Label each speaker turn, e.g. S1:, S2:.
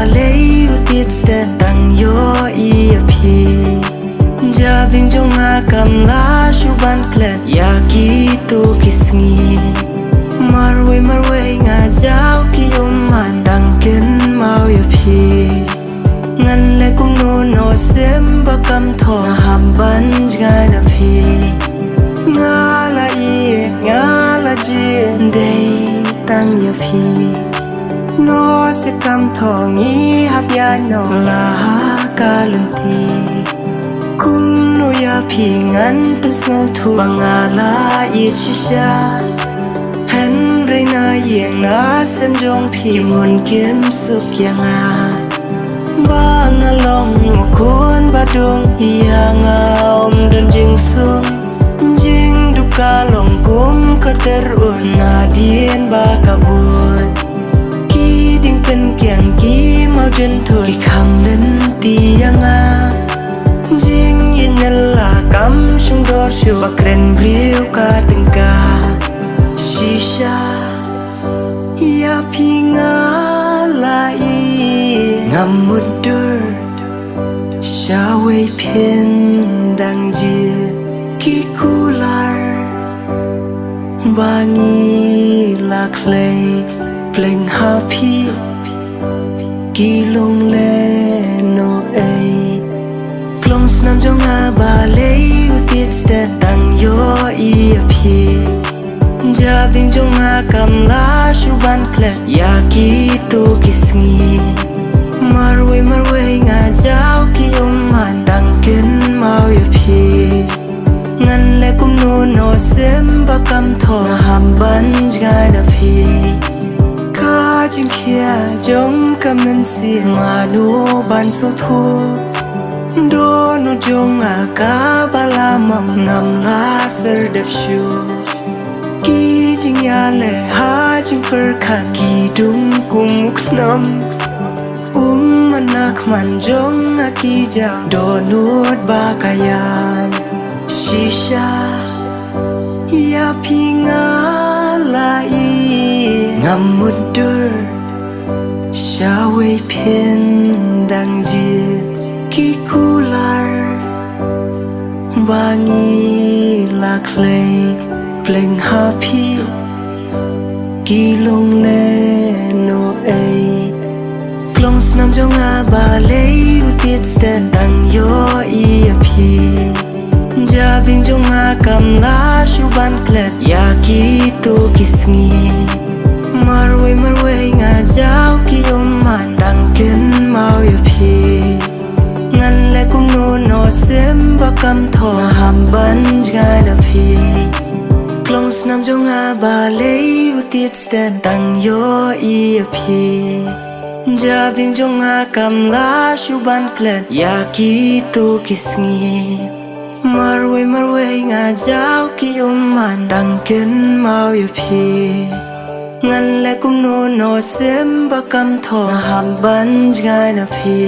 S1: balei utit sten tang yo I pi ja bing jong a kam la shu ban klet ya ki tu kisngi marwe nga jau ki man dang ken mau yo pi ngan le kum no no sem ba kam tho ham ban jga na pi nga la ji dei tang yo pi no se kam tho ngi hap ya no la ka lun ti kum no ya pi ngan pen so thu nga la I chi sha hen rei na yeng na sem jong pi mun kim suk yang a bang along mo kun ba dung yang a dun jing sum jing du ka long kum ka ter un na dien ba ka bun ki ding pen kyang ki mau jun thu ki khang len ti yang a jing yin la kam shung do shu ba kren briu ka ting ka shisha ya pi nga la I ngam mudur sha wei pin dang ji ki kular bangi la clay pleng ha pi ki long le no ai klong snam jong a balei utit sten tang yo I pi ja bing jong a kam la shu ban klet ya ki tu kisngi marwe nga jau ki man dang ken mau yo pi ngan le kum no sem ba kam tho ham ban jga na pi ka jing khia jong kam nan si ma no ban so thu do no jong a ka bala mam nam la ser dep shu ki jing ya le ha jing per khan ki dung kum muk nam manak man jong a ki ja do nut ba kayam shisha ya pi nga la I ngam mudur sha wei pin dang ji ki kular bangi la clay pleng ha pi ki long le no ai klong snam jong a balei utit sten tang yo I pi ja bing jong a kam la shu ban klet ya ki tu kisngi marwe nga jau ki man dang ken mau yo pi ngan le kum no sem ba kam tho ham ban jga na pi klong snam jong a balei utit sten tang yo I pi ja bing jong a kam la shu ban klet ya ki tu kisngi marwe nga jau ki man dang ken mau yo pi ngan le kum no sem ba kam tho ham ban jga na pi